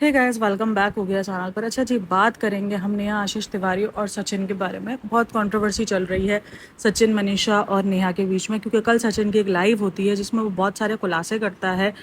Hey guys, welcome back हो गया channel पर। अच्छा जी, बात करेंगे हम नेहा आशीष तिवारी और सचिन के बारे में। बहुत कंट्रोवर्सी चल रही है सचिन, मनीषा और नेहा के बीच में, क्योंकि कल सचिन की एक लाइव होती है जिसमें वो बहुत सारे खुलासे करता है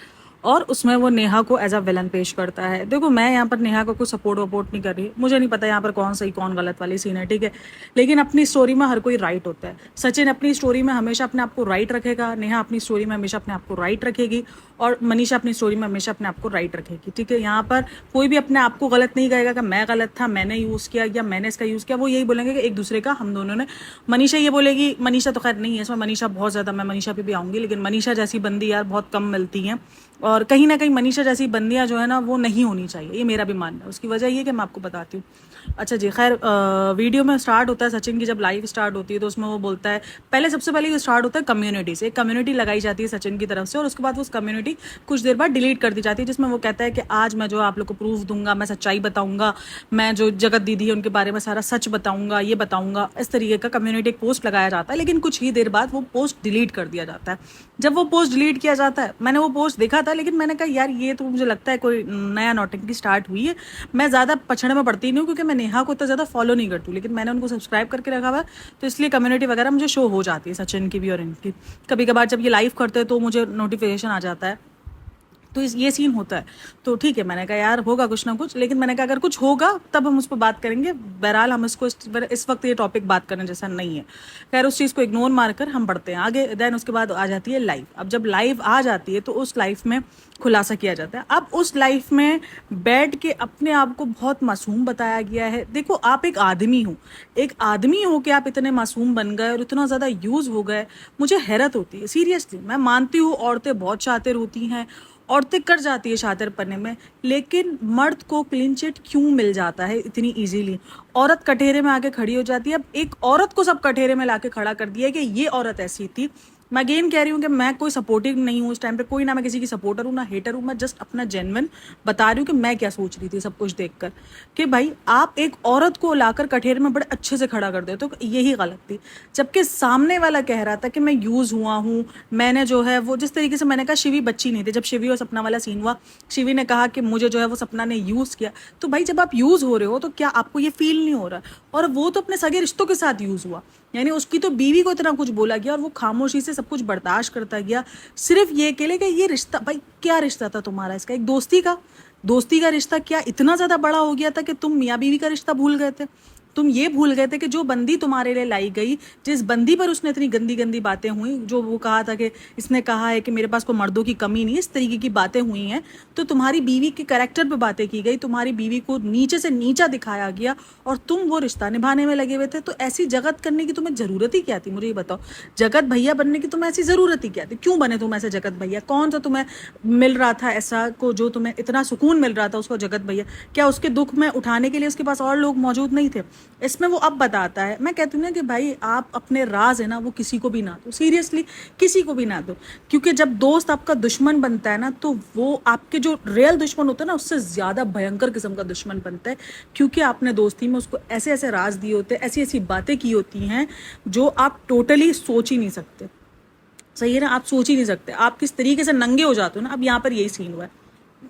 और उसमें वो नेहा को एज अ विलन पेश करता है। देखो, मैं यहाँ पर नेहा को कुछ सपोर्ट वपोर्ट नहीं कर रही, मुझे नहीं पता यहाँ पर कौन सही कौन गलत वाली सीन है, ठीक है। लेकिन अपनी स्टोरी में हर कोई राइट होता है। सचिन अपनी स्टोरी में हमेशा अपने आप को राइट रखेगा, नेहा अपनी स्टोरी में हमेशा अपने आप को राइट रखेगी और मनीषा अपनी स्टोरी में हमेशा अपने आप को राइट रखेगी, ठीक है। यहाँ पर कोई भी अपने आप को गलत नहीं कहेगा कि मैं गलत था, मैंने यूज़ किया या मैंने इसका यूज़ किया। वो यही बोलेंगे कि एक दूसरे का हम दोनों ने। मनीषा ये बोलेगी, मनीषा तो खैर नहीं है इसमें, मनीषा बहुत ज़्यादा, मैं मनीषा पे भी आऊँगी, लेकिन मनीषा जैसी बंदी यार बहुत कम मिलती हैं और कहीं ना कहीं मनीषा जैसी बंदियां जो है ना वो नहीं होनी चाहिए, ये मेरा भी मानना है। उसकी वजह ये कि मैं आपको बताती हूँ। अच्छा जी, खैर, वीडियो में स्टार्ट होता है सचिन की जब लाइव स्टार्ट होती है तो उसमें वो बोलता है, पहले सबसे पहले ये स्टार्ट होता है कम्युनिटी से। एक कम्युनिटी लगाई जाती है सचिन की तरफ से और उसके बाद वो उस कम्युनिटी कुछ देर बाद डिलीट कर दी जाती है, जिसमें वो कहता है कि आज मैं जो आप लोग को प्रूफ दूंगा, मैं सच्चाई बताऊंगा, मैं जो जगत दीदी है उनके बारे में सारा सच बताऊंगा, ये बताऊंगा। इस तरीके का कम्युनिटी एक पोस्ट लगाया जाता है, लेकिन कुछ ही देर बाद वो पोस्ट डिलीट कर दिया जाता है। जब वो पोस्ट डिलीट किया जाता है, मैंने वो पोस्ट देखा था, लेकिन मैंने कहा यार ये तो मुझे लगता है कोई नया नौटंकी स्टार्ट हुई है। मैं ज़्यादा पछड़े में पड़ती नहीं हूँ क्योंकि मैं नेहा को इतना ज़्यादा फॉलो नहीं करती हूँ, लेकिन मैंने उनको सब्सक्राइब करके रखा हुआ है, तो इसलिए कम्युनिटी वगैरह मुझे शो हो जाती है सचिन की भी और इनकी। कभी कभार जब ये लाइव करते हैं तो मुझे नोटिफिकेशन आ जाता है, तो ये सीन होता है। तो ठीक है, मैंने कहा यार होगा कुछ ना कुछ, लेकिन मैंने कहा अगर कुछ होगा तब हम उस पर बात करेंगे। बहरहाल हम इसको इस वक्त ये टॉपिक बात करने जैसा नहीं है। खैर, उस चीज़ को इग्नोर मारकर हम बढ़ते हैं आगे। देन उसके बाद आ जाती है लाइव। अब जब लाइव आ जाती है तो उस लाइव में खुलासा किया जाता है। अब उस लाइफ में बैठ के अपने आप को बहुत मासूम बताया गया है। देखो, आप एक आदमी हो, एक आदमी हो कि आप इतने मासूम बन गए और इतना ज़्यादा यूज़ हो गए, मुझे हैरत होती है सीरियसली। मैं मानती हूँ औरतें बहुत शातिर होती हैं, औरतें कर जाती है शातिर पन्ने में, लेकिन मर्द को क्लीन चिट क्यों मिल जाता है इतनी इजीली? औरत कटहरे में आके खड़ी हो जाती है। अब एक औरत को सब कटहरे में लाके खड़ा कर दिया है कि ये औरत ऐसी थी। मैं अगेन कह रही हूँ कि मैं कोई सपोर्टिव नहीं हूँ इस टाइम पे, कोई ना मैं किसी की सपोर्टर हूँ ना हेटर हूँ। मैं जस्ट अपना जेन्युइन बता रही हूँ कि मैं क्या सोच रही थी सब कुछ देखकर, कि भाई आप एक औरत को लाकर कठेरे में बड़े अच्छे से खड़ा कर दे, तो यही गलत थी। जबकि सामने वाला कह रहा था कि मैं यूज हुआ हूँ, मैंने जो है वो, जिस तरीके से मैंने कहा शिवी बच्ची नहीं थी, जब शिवी और सपना वाला सीन हुआ, शिवी ने कहा कि मुझे जो है वो सपना ने यूज किया। तो भाई जब आप यूज हो रहे हो तो क्या आपको ये फील नहीं हो रहा? और वो तो अपने सगे रिश्तों के साथ यूज हुआ, यानी उसकी तो बीवी को इतना कुछ बोला गया और वो खामोशी से सब कुछ बर्दाश्त करता गया, सिर्फ ये के लिए कि ये रिश्ता, भाई क्या रिश्ता था तुम्हारा इसका? एक दोस्ती का रिश्ता क्या इतना ज्यादा बड़ा हो गया था कि तुम मियाँ बीवी का रिश्ता भूल गए थे? तुम ये भूल गए थे कि जो बंदी तुम्हारे लिए लाई गई, जिस बंदी पर उसने इतनी गंदी गंदी बातें हुई, जो वो कहा था कि इसने कहा है कि मेरे पास कोई मर्दों की कमी नहीं, इस तरीके की बातें हुई हैं, तो तुम्हारी बीवी के कैरेक्टर पे बातें की गई, तुम्हारी बीवी को नीचे से नीचा दिखाया गया और तुम वो रिश्ता निभाने में लगे हुए थे। तो ऐसी जगत करने की तुम्हें जरूरत ही क्या थी? मुझे ये बताओ, जगत भैया बनने की तुम्हें ऐसी जरूरत ही क्या थी? क्यों बने तुम ऐसे जगत भैया? कौन सा तुम्हें मिल रहा था ऐसा को जो तुम्हें इतना सुकून मिल रहा था उसको जगत भैया? क्या उसके दुख में उठाने के लिए उसके पास और लोग मौजूद नहीं थे? इसमें वो अब बताता है। मैं कहती हूँ ना कि भाई आप अपने राज है ना वो किसी को भी ना दो, सीरियसली किसी को भी ना दो, क्योंकि जब दोस्त आपका दुश्मन बनता है ना तो वो आपके जो रियल दुश्मन होता है ना उससे ज्यादा भयंकर किस्म का दुश्मन बनता है, क्योंकि आपने दोस्ती में उसको ऐसे ऐसे राज दिए होते हैं, ऐसी ऐसी बातें की होती हैं जो आप टोटली सोच ही नहीं सकते। सही है ना, आप सोच ही नहीं सकते आप किस तरीके से नंगे हो जाते हो ना। अब यहाँ पर यही सीन हुआ है,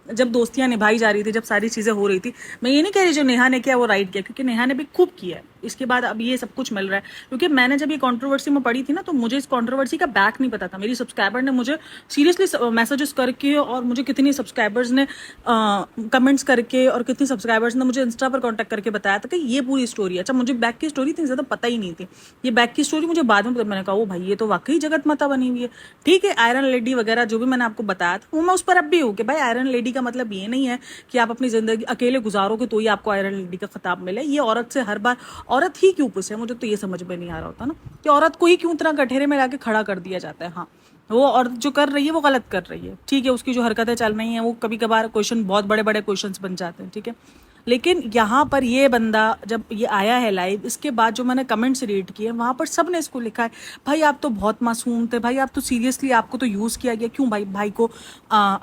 जब दोस्तियां निभाई जा रही थी, जब सारी चीजें हो रही थी। मैं ये नहीं कह रही जो नेहा ने किया वो राइट किया, क्योंकि नेहा ने भी खूब किया है। इसके बाद अब ये सब कुछ मिल रहा है, क्योंकि मैंने जब ये कंट्रोवर्सी में पड़ी थी ना तो मुझे इस कंट्रोवर्सी का बैक नहीं पता था। मेरी सब्सक्राइबर ने मुझे सीरियसली मैसेजेस करके, और मुझे कितनी सब्सक्राइबर्स ने कमेंट्स करके, और कितनी सब्सक्राइबर्स ने मुझे इंस्टा पर कॉन्टैक्ट करके बताया था कि ये पूरी स्टोरी है। अच्छा, मुझे बैक की स्टोरी इतनी ज्यादा पता ही नहीं थी। ये बैक की स्टोरी मुझे बाद में पता। मैंने कहा ओ भाई ये तो वाकई जगत माता बनी हुई है। ठीक है, आयरन लेडी वगैरह जो भी मैंने आपको बताया था वो मैं उस पर अब भी हूँ कि भाई आयरन लेडी का मतलब ये नहीं है कि आप अपनी जिंदगी अकेले गुजारोगे तो ही आपको आयरन लेडी का खिताब मिले। ये औरत से हर बार, औरत ही क्यों पूछे, मुझे तो ये समझ में नहीं आ रहा होता ना कि औरत को ही क्यों इतना कठेरे में लाके खड़ा कर दिया जाता है। हाँ, वो औरत जो कर रही है वो गलत कर रही है, ठीक है, उसकी जो हरकतें चल रही हैं वो कभी कभार क्वेश्चन, बहुत बड़े बड़े क्वेश्चंस बन जाते हैं, ठीक है। लेकिन यहाँ पर ये बंदा जब ये आया है लाइव, इसके बाद जो मैंने कमेंट्स रीड किए वहाँ पर सब ने इसको लिखा है, भाई आप तो बहुत मासूम थे, भाई आप तो सीरियसली आपको तो यूज़ किया गया, क्यों भाई? भाई को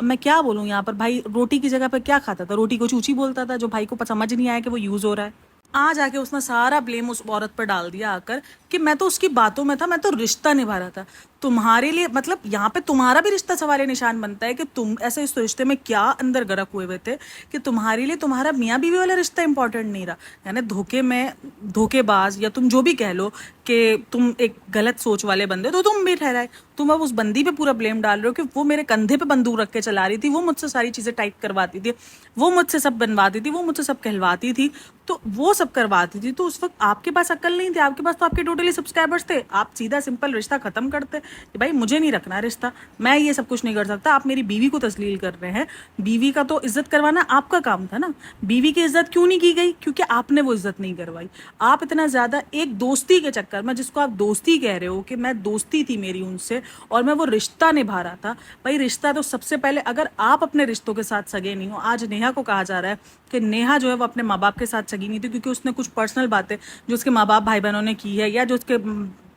मैं क्या बोलूँ यहाँ पर, भाई रोटी की जगह पर क्या खाता था? रोटी को चूची बोलता था, जो भाई को समझ नहीं आया कि वो यूज़ हो रहा है। आज आके उसने सारा ब्लेम उस औरत पर डाल दिया आकर कि मैं तो उसकी बातों में था, मैं तो रिश्ता निभा रहा था। तुम्हारे लिए मतलब यहाँ पे तुम्हारा भी रिश्ता सवाल निशान बनता है कि तुम ऐसे इस रिश्ते में क्या अंदर गर्क हुए हुए थे कि तुम्हारे लिए तुम्हारा मियाँ बीवी वाला रिश्ता इंपॉर्टेंट नहीं रहा। यानी धोखे में धोखेबाज या तुम जो भी कह लो कि तुम एक गलत सोच वाले बंदे तो तुम भी ठहराए। तुम अब उस बंदी पे पूरा ब्लेम डाल रहे हो कि वो मेरे कंधे पे बंदूक रख के चला रही थी, वो मुझसे सारी चीजें टाइप करवाती थी, वो मुझसे सब बनवाती थी, वो मुझसे सब कहलवाती थी, तो वो सब करवाती थी। तो उस वक्त आपके पास अक्ल नहीं थी, आपके पास तो आपके टोटली सब्सक्राइबर्स थे। आप सीधा सिंपल रिश्ता खत्म करते कि भाई मुझे नहीं रखना रिश्ता, मैं ये सब कुछ नहीं कर सकता। आप मेरी बीवी को तस्लील कर रहे हैं, बीवी का तो इज्जत करवाना आपका काम था ना। बीवी की इज्जत क्यों नहीं की गई? क्योंकि आपने वो इज्जत नहीं करवाई। आप इतना ज्यादा एक दोस्ती के चक्कर में, जिसको आप दोस्ती कह रहे हो कि मैं दोस्ती थी मेरी उनसे और मैं वो रिश्ता निभा रहा था। भाई रिश्ता तो सबसे पहले, अगर आप अपने रिश्तों के साथ सगे नहीं हो, आज नेहा को कहा जा रहा है कि नेहा जो है वो अपने माँ बाप के साथ सगी नहीं थी क्योंकि उसने कुछ पर्सनल बातें जो उसके माँ बाप भाई बहनों ने की है या जो उसके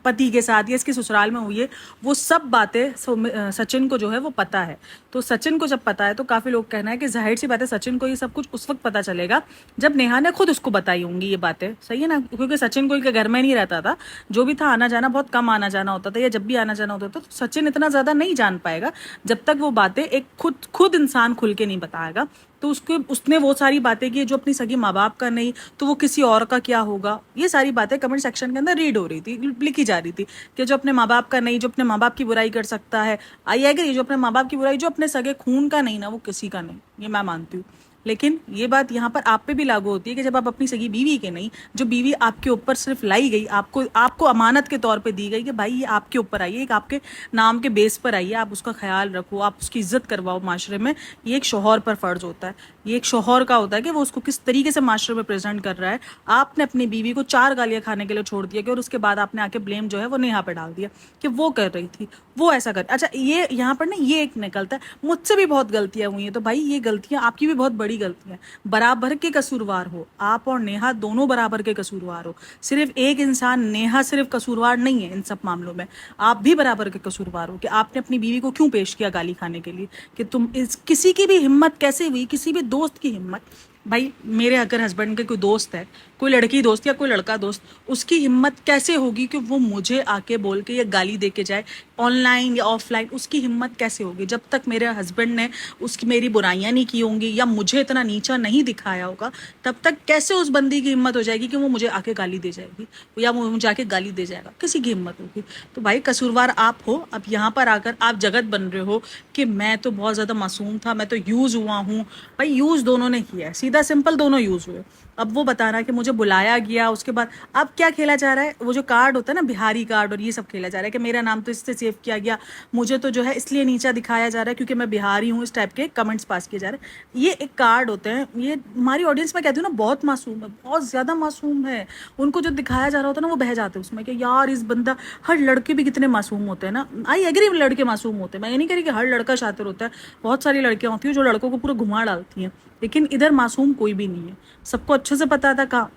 पति के साथ या इसके ससुराल में हुई है, वो सब बातें सचिन को जो है वो पता है। तो सचिन को जब पता है तो काफी लोग कहना है कि जाहिर सी बात है सचिन को ये सब कुछ उस वक्त पता चलेगा जब नेहा ने खुद उसको बताई होंगी ये बातें। सही है ना? क्योंकि सचिन कोई के घर में नहीं रहता था, जो भी था आना जाना बहुत कम आना जाना होता था, या जब भी आना जाना होता था तो सचिन इतना ज्यादा नहीं जान पाएगा जब तक वो बातें एक खुद इंसान खुल के नहीं बताएगा। तो उसने वो सारी बातें की जो अपनी सगी माँ बाप का नहीं तो वो किसी और का क्या होगा, ये सारी बातें कमेंट सेक्शन के अंदर रीड हो रही थी, लिखी जा रही थी कि जो अपने माँ बाप का नहीं, जो अपने माँ बाप की बुराई कर सकता है, आई एग्री, जो अपने माँ बाप की बुराई जो अपने सगे खून का नहीं ना वो किसी का नहीं, ये मैं मानती हूँ। लेकिन ये बात यहाँ पर आप पे भी लागू होती है कि जब आप अपनी सगी बीवी के नहीं, जो बीवी आपके ऊपर सिर्फ लाई गई, आपको अमानत के तौर पे दी गई कि भाई ये आपके ऊपर आई है, एक आपके नाम के बेस पर आई है, आप उसका ख्याल रखो, आप उसकी इज्जत करवाओ माशरे में, ये एक शौहर पर फर्ज होता है। ये एक शौहर का होता है कि वो उसको किस तरीके से माशरे में प्रेजेंट कर रहा है। आपने अपनी बीवी को 4 गालियां खाने के लिए छोड़ दिया कि और उसके बाद आपने आके ब्लेम जो है वो नेहा पे डाल दिया कि वो कर रही थी, वो ऐसा कर। अच्छा, ये यहाँ पर ना ये एक निकलता है मुझसे भी बहुत गलतियां हुई हैं, तो भाई ये गलतियां आपकी भी बहुत बड़ी गलतियां हैं। बराबर के कसूरवार हो आप और नेहा, दोनों बराबर के कसूरवार हो। सिर्फ एक इंसान नेहा सिर्फ कसूरवार नहीं है इन सब मामलों में, आप भी बराबर के कसूरवार हो कि आपने अपनी बीवी को क्यों पेश किया गाली खाने के लिए। कि तुम किसी की भी हिम्मत कैसे हुई, किसी भी दोस्त की हिम्मत, भाई मेरे अगर हस्बैंड के कोई दोस्त है, कोई लड़की दोस्त या कोई लड़का दोस्त, उसकी हिम्मत कैसे होगी कि वो मुझे आके बोल के या गाली दे के जाए ऑनलाइन या ऑफलाइन, उसकी हिम्मत कैसे होगी जब तक मेरे हस्बैंड ने उसकी मेरी बुराइयां नहीं की होंगी या मुझे इतना नीचा नहीं दिखाया होगा, तब तक कैसे उस बंदी की हिम्मत हो जाएगी कि वो मुझे आके गाली दे जाएगी या वो मुझे आके गाली दे जाएगा, किसी की हिम्मत होगी। तो भाई कसूरवार आप हो। अब यहाँ पर आकर आप जगत बन रहे हो कि मैं तो बहुत ज्यादा मासूम था, मैं तो यूज हुआ हूँ। भाई यूज दोनों ने किया है, सीधा सिंपल दोनों यूज हुए। अब वो बताना कि मुझे बुलाया गया, उसके बाद अब क्या खेला जा रहा है, वो जो कार्ड होता है ना बिहारी कार्ड, और ये सब खेला जा रहा है कि मेरा नाम तो इससे सेव किया गया, मुझे तो जो है इसलिए नीचा दिखाया जा रहा है क्योंकि मैं बिहारी हूँ, इस टाइप के कमेंट्स पास किए जा रहे हैं। ये एक कार्ड होते हैं, ये हमारी ऑडियंस में कहती हूँ ना बहुत मासूम है, बहुत ज्यादा मासूम है। उनको जो दिखाया जा रहा होता है ना वो बह जाते हैं उसमें कि यार इस बंदा, हर लड़के भी कितने मासूम होते हैं ना, आई एग्री लड़के मासूम होते हैं, मैं ये नहीं कह रही कि हर लड़का शातिर होता है, बहुत सारी लड़कियां होती हैं जो लड़कों को पूरा घुमा डालती हैं, लेकिन इधर मासूम कोई भी नहीं है। सबको अच्छे से पता था का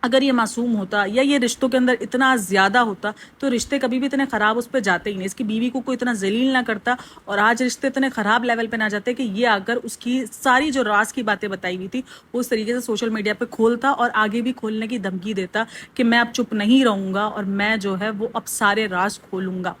अगर ये मासूम होता या ये रिश्तों के अंदर इतना ज्यादा होता तो रिश्ते कभी भी इतने खराब उस पर जाते ही नहीं, इसकी बीवी को कोई इतना जलील ना करता और आज रिश्ते इतने खराब लेवल पे ना जाते कि ये आकर उसकी सारी जो राज की बातें बताई हुई थी वो उस तरीके से सोशल मीडिया पे खोलता और आगे भी खोलने की धमकी देता कि मैं अब चुप नहीं रहूंगा और मैं जो है वो अब सारे राज खोलूंगा।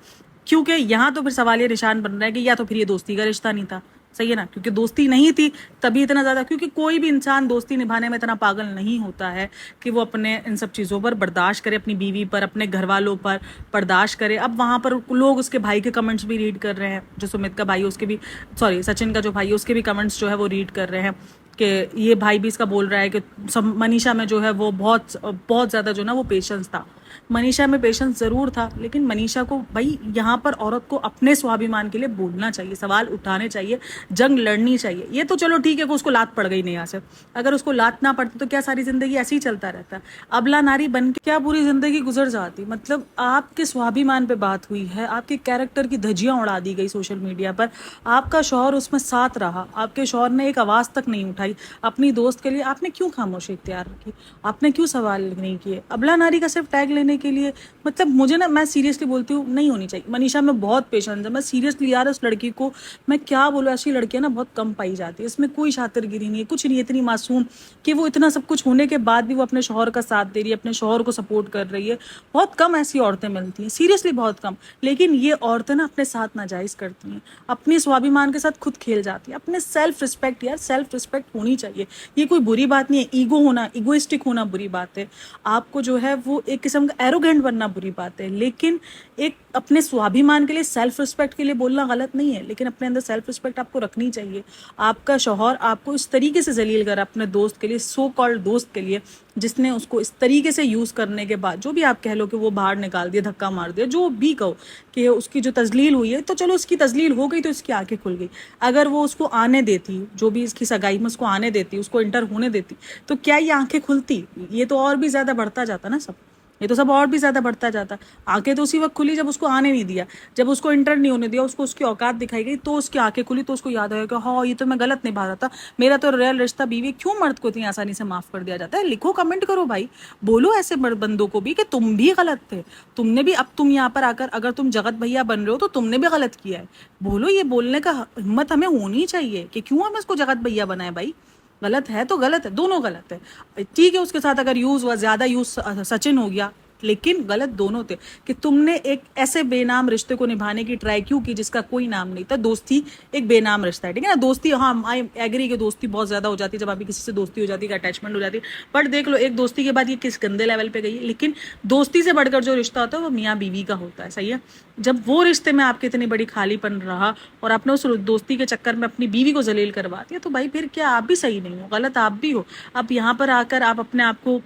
क्योंकि यहाँ तो फिर सवाल ये निशान बन रहा है कि या तो फिर ये दोस्ती का रिश्ता नहीं था। सही है ना? क्योंकि दोस्ती नहीं थी तभी इतना ज्यादा, क्योंकि कोई भी इंसान दोस्ती निभाने में इतना पागल नहीं होता है कि वो अपने इन सब चीजों पर बर्दाश्त करे, अपनी बीवी पर, अपने घर वालों पर बर्दाश्त करे। अब वहां पर लोग उसके भाई के कमेंट्स भी रीड कर रहे हैं, जो सुमित का भाई है उसके भी, सॉरी सचिन का जो भाई है उसके भी कमेंट्स जो है वो रीड कर रहे हैं कि ये भाई भी इसका बोल रहा है कि मनीषा में जो है वो बहुत बहुत ज्यादा जो ना वो पेशेंस था। मनीषा में पेशेंस जरूर था, लेकिन मनीषा को भाई यहाँ पर औरत को अपने स्वाभिमान के लिए बोलना चाहिए, सवाल उठाने चाहिए, जंग लड़नी चाहिए। ये तो चलो ठीक है कि उसको लात पड़ गई नेहा से, अगर उसको लात ना पड़ती तो क्या सारी जिंदगी ऐसे ही चलता रहता? अबला नारी बन के क्या पूरी जिंदगी गुजर जाती? मतलब आपके स्वाभिमान पे बात हुई है, आपके कैरेक्टर की धज्जियां उड़ा दी गई सोशल मीडिया पर, आपका शौहर उसमें साथ रहा, आपके शौहर ने एक आवाज तक नहीं उठाई अपनी दोस्त के लिए, आपने क्यों खामोशी इख्तियार रखी? आपने क्यों सवाल नहीं किए? अबला नारी का सिर्फ टैग लेने रहने के लिए, मतलब मुझे ना, मैं सीरियसली बोलती हूँ, नहीं होनी चाहिए। मनीषा में बहुत पेशेंस है, मैं सीरियसली यार उस लड़की को मैं क्या बोलूँ, ऐसी लड़कियां ना बहुत कम पाई जाती है, इसमें कोई शातिरगिरी नहीं है, कुछ नहीं है, इतनी मासूम कि वो इतना सब कुछ होने के बाद भी वो अपने शौहर का साथ दे रही है, अपने शौहर को सपोर्ट कर रही है। बहुत कम ऐसी औरतें मिलती हैं, सीरियसली बहुत कम। लेकिन ये औरतें ना अपने साथ नाजायज करती हैं, अपने स्वाभिमान के साथ खुद खेल जाती है, अपने सेल्फ रिस्पेक्ट, यार सेल्फ रिस्पेक्ट होनी चाहिए, ये कोई बुरी बात नहीं है। ईगो होना, इगोइस्टिक होना बुरी बात है, आपको जो है वो एक किस्म का एरोगेंट बनना बुरी बात है, लेकिन एक अपने स्वाभिमान के लिए, सेल्फ रिस्पेक्ट के लिए बोलना गलत नहीं है, लेकिन अपने अंदर सेल्फ रिस्पेक्ट आपको रखनी चाहिए। आपका शौहर आपको इस तरीके से जलील करा अपने दोस्त के लिए, सो कॉल्ड दोस्त के लिए, जिसने उसको इस तरीके से यूज करने के बाद, जो भी आप कह लो कि वो बाहर निकाल दिया, धक्का मार दिया, जो भी कहो कि उसकी जो तजलील हुई है, तो चलो उसकी तजलील हो गई तो इसकी आंखें खुल गई। अगर वो उसको आने देती, जो भी इसकी सगाई में उसको आने देती, उसको इंटर होने देती, तो क्या ये आंखें खुलती? ये तो और भी ज्यादा बढ़ता जाता ना सब, ये तो सब और भी ज्यादा बढ़ता जाता। आंखें तो उसी वक्त खुली जब उसको आने नहीं दिया, जब उसको इंटर नहीं होने दिया, उसको उसकी औकात दिखाई गई, तो उसकी आंखें खुली, तो उसको याद आया कि हाँ ये तो मैं गलत निभा रहा था, मेरा तो रियल रिश्ता बीवी। क्यों मर्द को इतनी आसानी से माफ कर दिया जाता है? लिखो, कमेंट करो भाई, बोलो ऐसे बंदों को भी कि तुम भी गलत थे, तुमने भी, अब तुम यहाँ पर आकर अगर तुम जगत भैया बन रहे हो तो तुमने भी गलत किया है। बोलो, ये बोलने का हिम्मत हमें होनी चाहिए कि क्यों हम इसको जगत भैया बनाए भाई। गलत है तो गलत है, दोनों गलत है। ठीक है, उसके साथ अगर यूज हुआ, ज्यादा यूज सचिन हो गया, लेकिन गलत दोनों थे कि तुमने एक ऐसे बेनाम रिश्ते को निभाने की ट्राई क्यों की जिसका कोई नाम नहीं था। दोस्ती एक बेनाम रिश्ता है, ठीक है ना। दोस्ती, हाँ आई एग्री कि दोस्ती बहुत ज्यादा हो जाती है, जब अभी किसी से दोस्ती हो जाती है, अटैचमेंट हो जाती है, बट देख लो एक दोस्ती के बाद ये किस गंदे लेवल पे गई है। लेकिन दोस्ती से बढ़कर जो रिश्ता होता है वो मियाँ बीवी का होता है, सही है। जब वो रिश्ते में आपकी इतनी बड़ी खालीपन रहा और आपने उस दोस्ती के चक्कर में अपनी बीवी को जलील करवा दिया, तो भाई फिर क्या आप भी सही नहीं हो, गलत आप भी हो। अब यहाँ पर आकर आप अपने आप को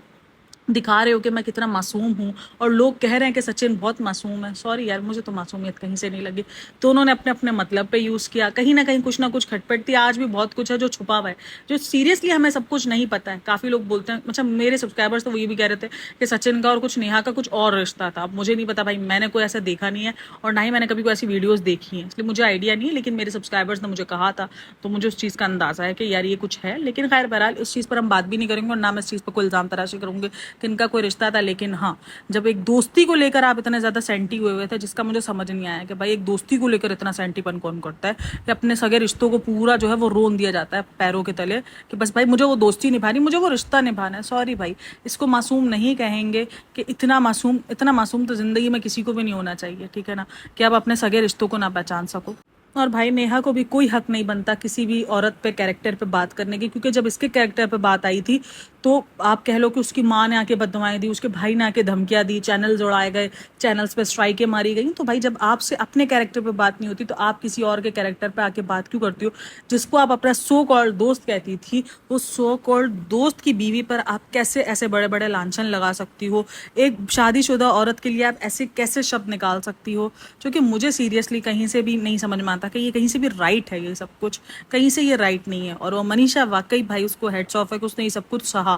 दिखा रहे हो कि मैं कितना मासूम हूँ, और लोग कह रहे हैं कि सचिन बहुत मासूम है। सॉरी यार, मुझे तो मासूमियत कहीं से नहीं लगी। तो उन्होंने अपने अपने मतलब पे यूज किया, कहीं ना कहीं कुछ ना कुछ खटपट थी। आज भी बहुत कुछ है जो छुपा हुआ है, जो सीरियसली हमें सब कुछ नहीं पता है। काफी लोग बोलते हैं, अच्छा मेरे सब्सक्राइबर्स तो वो ये भी कह रहे थे कि सचिन का और कुछ नेहा का कुछ और रिश्ता था। अब मुझे नहीं पता भाई, मैंने कोई ऐसा देखा नहीं है, और ना ही मैंने कभी कोई ऐसी वीडियोज देखी है, इसलिए मुझे आइडिया नहीं है। लेकिन मेरे सब्सक्राइबर्स ने मुझे कहा था, तो मुझे उस चीज़ का अंदाजा है कि यार ये कुछ है। लेकिन खैर बहरहाल इस चीज़ पर हम बात भी नहीं करेंगे, और ना मैं इस चीज़ पर कोई इल्जाम तराशी करूंगी कि इनका कोई रिश्ता था। लेकिन हाँ, जब एक दोस्ती को लेकर आप इतने ज्यादा सेंटी हुए थे, जिसका मुझे समझ नहीं आया कि भाई एक दोस्ती को लेकर इतना सेंटीपन कौन करता है कि अपने सगे रिश्तों को पूरा जो है वो रोन दिया जाता है पैरों के तले, कि बस भाई मुझे वो दोस्ती निभानी, मुझे वो रिश्ता निभाना है। सॉरी भाई, इसको मासूम नहीं कहेंगे कि इतना मासूम तो जिंदगी में किसी को भी नहीं होना चाहिए, ठीक है ना, कि आप अपने सगे रिश्तों को ना पहचान सको। और भाई नेहा को भी कोई हक नहीं बनता किसी भी औरत पे, कैरेक्टर पे बात करने की, क्योंकि जब इसके कैरेक्टर पे बात आई थी तो आप कह लो कि उसकी माँ ने आके बददुआएं दी, उसके भाई ने आके धमकियां दी, चैनल जोड़ाए गए, चैनल्स पे स्ट्राइकें मारी गई। तो भाई जब आपसे अपने कैरेक्टर पे बात नहीं होती तो आप किसी और के कैरेक्टर पे आके बात क्यों करती हो? जिसको आप अपना सो कॉल्ड दोस्त कहती थी, उस सो कॉल्ड दोस्त की बीवी पर आप कैसे ऐसे बड़े बड़े लांछन लगा सकती हो? एक शादीशुदा औरत के लिए आप ऐसे कैसे शब्द निकाल सकती हो? जो कि मुझे सीरियसली कहीं से भी नहीं समझ में आता कि ये कहीं से भी राइट है। ये सब कुछ कहीं से ये राइट नहीं है। और वो मनीषा वाकई भाई उसको हेड्स ऑफ है कि उसने ये सब कुछ सहा,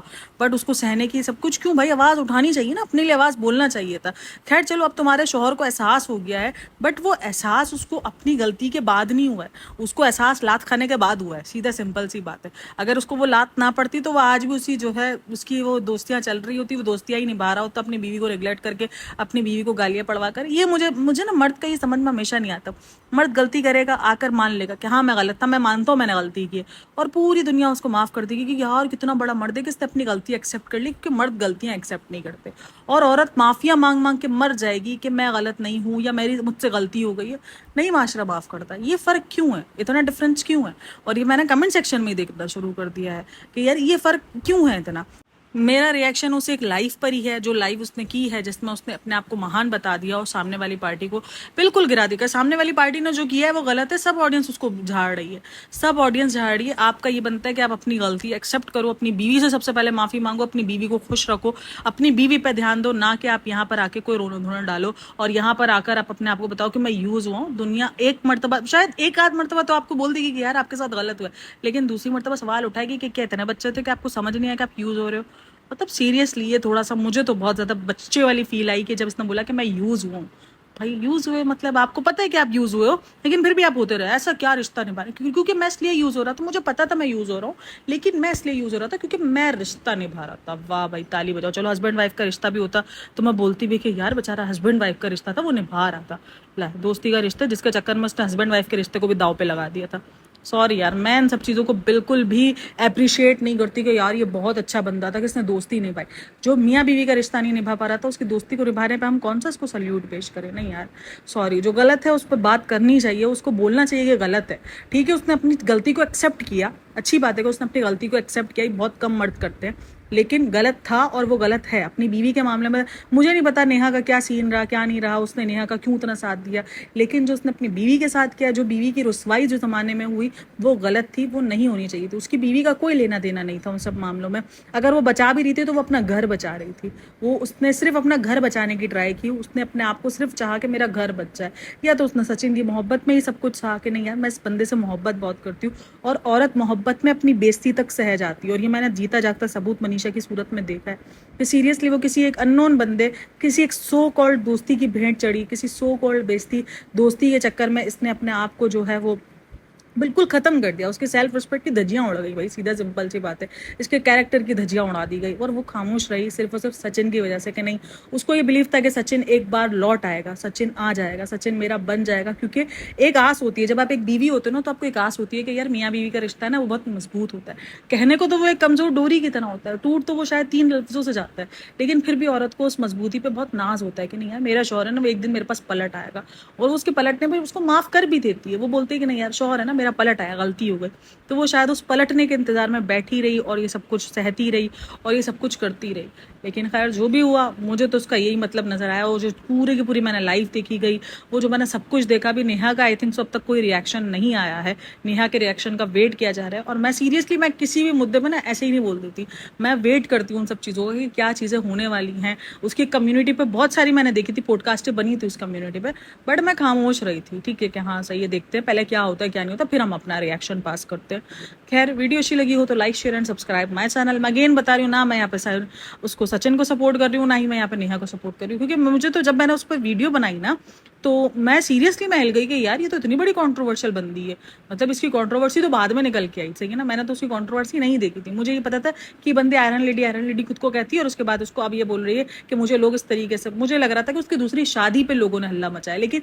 बट उसको सहने की सब कुछ क्यों भाई? आवाज उठानी चाहिए ना, अपने लिए आवाज बोलना चाहिए था। खैर चलो, अब तुम्हारे शौहर को एहसास हो गया है, बट वो एहसास उसको अपनी गलती के बाद नहीं हुआ है, उसको एहसास लात खाने के बाद हुआ है। सीधा सिंपल सी बात है। अगर उसको वो लात ना पड़ती तो वो आज भी उसी जो है उसकी वो दोस्तियां चल रही होती, वो दोस्तियां ही निभा रहा होता अपनी बीवी को रिग्लेक्ट करके, अपनी बीवी को गालियां पड़वा कर। ये मुझे ना मर्द का ये समझ में हमेशा नहीं आता। मर्द गलती करेगा, आकर मान लेगा कि हाँ मैं गलत था, मैं मानता हूँ मैंने गलती की है, और पूरी दुनिया उसको माफ कर देगी कि यार कितना बड़ा मर्द है कि इसने अपनी गलती एक्सेप्ट कर ली, क्योंकि मर्द गलतियां एक्सेप्ट नहीं करते। और औरत माफिया मांग मांग के मर जाएगी कि मैं गलत नहीं हूँ या मेरी मुझसे गलती हो गई है, नहीं माशरा माफ करता। ये फर्क क्यों है, इतना डिफरेंस क्यों है? और ये मैंने कमेंट सेक्शन में देखना शुरू कर दिया है कि यार ये फर्क क्यों है इतना। मेरा रिएक्शन उस एक लाइव पर ही है, जो लाइव उसने की है, जिसमें उसने अपने आप को महान बता दिया और सामने वाली पार्टी को बिल्कुल गिरा दिया। सामने वाली पार्टी ने जो किया है वो गलत है, सब ऑडियंस उसको झाड़ रही है, सब ऑडियंस झाड़ रही है। आपका ये बनता है कि आप अपनी गलती एक्सेप्ट करो, अपनी बीवी से सबसे पहले माफी मांगो, अपनी बीवी को खुश रखो, अपनी बीवी पे ध्यान दो, ना कि आप यहाँ पर आके कोई रोना धोना डालो और यहाँ पर आकर आप अपने आप को बताओ कि मैं यूज हुआ हूँ। दुनिया एक मरतबा, शायद एक आध मरतबा तो आपको बोल देगी कि यार आपके साथ गलत हुआ है, लेकिन दूसरी मरतबा सवाल उठाएगी कि क्या इतने बच्चे थे कि आपको समझ नहीं आया कि आप यूज हो रहे हो? मतलब सीरियसली ये थोड़ा सा मुझे तो बहुत ज्यादा बच्चे वाली फील आई कि जब इसने बोला कि मैं यूज हुआ हूँ। भाई यूज हुए मतलब आपको पता है कि आप यूज हुए हो, लेकिन फिर भी आप होते रहे, ऐसा क्या रिश्ता निभा रहे? क्योंकि मैं इसलिए यूज हो रहा था, मुझे पता था मैं यूज हो रहा हूँ, लेकिन मैं इसलिए यूज हो रहा था क्योंकि मैं रिश्ता निभा रहा था। वाह भाई, ताली बजाओ। चलो हस्बैंड वाइफ का रिश्ता भी होता तो मैं बोलती भी कि यार बेचारा हस्बैंड वाइफ का रिश्ता था, वो निभा रहा था। ला, दोस्ती का रिश्ता जिसके चक्कर में उसने हस्बैंड वाइफ के रिश्ते को भी दाव पे लगा दिया था। सॉरी यार, मैं इन सब चीज़ों को बिल्कुल भी अप्रिशिएट नहीं करती कि यार ये बहुत अच्छा बंदा था कि इसने दोस्ती निभाई। जो मियाँ बीवी का रिश्ता नहीं निभा पा रहा था, उसकी दोस्ती को निभाने पे हम कौन सा उसको सल्यूट पेश करें? नहीं यार, सॉरी। जो गलत है उस पर बात करनी चाहिए, उसको बोलना चाहिए कि गलत है। ठीक है, उसने अपनी गलती को एक्सेप्ट किया, अच्छी बात है कि उसने अपनी गलती को एक्सेप्ट किया, बहुत कम मर्द करते हैं, लेकिन गलत था और वो गलत है। अपनी बीवी के मामले में मुझे नहीं पता नेहा का क्या सीन रहा, क्या नहीं रहा, उसने नेहा का क्यों उतना साथ दिया, लेकिन जो उसने अपनी बीवी के साथ किया, जो बीवी की रुसवाई जो ज़माने में हुई, वो गलत थी, वो नहीं होनी चाहिए थी। उसकी बीवी का कोई लेना देना नहीं था उन सब मामलों में। अगर वो बचा भी रही थी तो वो अपना घर बचा रही थी, वो उसने सिर्फ अपना घर बचाने की ट्राई की, उसने अपने आप को सिर्फ चाहा कि मेरा घर बच जाए। या तो उसने सचिन की मोहब्बत में ही सब कुछ चाहा कि नहीं यार मैं इस बंदे से मोहब्बत बहुत करती हूँ, और औरत मोहब्बत में अपनी बेइज्जती तक सह जाती है। और ये मैंने जीता जागता सबूत मनीषा की सूरत में देखा है कि सीरियसली वो किसी एक अननोन बंदे, किसी एक सो कॉल्ड दोस्ती की भेंट चढ़ी, किसी सो कॉल्ड बेइज्जती दोस्ती के चक्कर में इसने अपने आप को जो है वो बिल्कुल खत्म कर दिया। उसके सेल्फ रिस्पेक्ट की धज्जियां उड़ गई भाई, सीधा सिंपल सी बात है। इसके कैरेक्टर की धज्जियां उड़ा दी गई, और वो खामोश रही सिर्फ और सिर्फ सचिन की वजह से कि नहीं, उसको ये बिलीव था कि सचिन एक बार लौट आएगा, सचिन आ जाएगा, सचिन मेरा बन जाएगा। क्योंकि एक आस होती है, जब आप एक बीवी होते हो ना, तो आपको एक आस होती है कि यार मियाँ बीवी का रिश्ता है ना, वो बहुत मजबूत होता है। कहने को तो वो एक कमजोर डोरी की तरह होता है, टूट तो वो शायद 3 लफ्जों से जाता है, लेकिन फिर भी औरत को उस मजबूती पे बहुत नाज होता है कि नहीं यार मेरा शौहर है ना, वो एक दिन मेरे पास पलट आएगा। और वो उसके पलटने पर उसको माफ कर भी देती है, वो बोलती है कि नहीं यार शौहर है ना मेरा, पलट आया, गलती हो गई। तो वो शायद उस पलटने के इंतजार में बैठी रही और ये सब कुछ सहती रही और ये सब कुछ करती रही। लेकिन खैर जो भी हुआ, मुझे तो उसका यही मतलब नजर आया। वो जो पूरी की पूरी मैंने लाइव देखी गई, वो जो मैंने सब कुछ देखा भी, नेहा का आई थिंक सो अब तक कोई रिएक्शन नहीं आया है। नेहा के रिएक्शन का वेट किया जा रहा है, और मैं सीरियसली मैं किसी भी मुद्दे में ना ऐसे ही नहीं बोल देती, मैं वेट करती हूँ उन सब चीज़ों का कि क्या चीज़ें होने वाली हैं। उसकी कम्युनिटी पे बहुत सारी मैंने देखी थी, पॉडकास्टें बनी थी उस कम्युनिटी पे, बट मैं खामोश रही थी। ठीक है कि हाँ सही है, देखते हैं पहले क्या होता है क्या नहीं होता, फिर हम अपना रिएक्शन पास करते हैं। खैर वीडियो अच्छी लगी हो तो like share and subscribe my channel. मैं अगेन बता रही हूँ ना, मैं यहाँ पे उसको सचिन को सपोर्ट कर रही हूँ, ना ही मैं यहाँ पे नेहा को सपोर्ट कर रही हूँ। क्योंकि मुझे तो जब मैंने उस पर वीडियो बनाई ना, तो मैं सीरियसली मैं हिल गई कि यार ये तो इतनी बड़ी कंट्रोवर्शियल बंदी है। मतलब इसकी कंट्रोवर्सी तो बाद में निकल के आई, सही है ना। मैंने तो उसकी कंट्रोवर्सी नहीं देखी थी, मुझे ये पता था कि बंदे आयरन लेडी खुद को कहती है, और उसके बाद उसको अब ये बोल रही है कि मुझे लोग इस तरीके से, मुझे लग रहा था कि उसकी दूसरी शादी पे लोगों ने हल्ला मचाया। लेकिन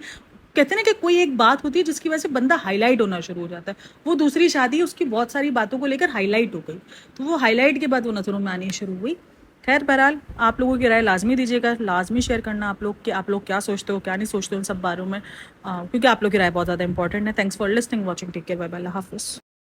कहते हैं ना कि कोई एक बात होती है जिसकी वजह से बंदा हाईलाइट होना शुरू हो जाता है। वो दूसरी शादी उसकी बहुत सारी बातों को लेकर हाईलाइट हो गई, तो वो हाईलाइट के बाद वो नजरों में आनी शुरू हुई। खैर बहरहाल, आप लोगों की राय लाजमी दीजिएगा, लाजमी शेयर करना आप लोग कि आप लोग क्या सोचते हो क्या नहीं सोचते हो इन सब बारों में, क्योंकि आप लोग की राय बहुत ज़्यादा इंपॉर्टेंट है। Thanks for listening, watching, take care, bye bye, अल्लाह हाफिज़।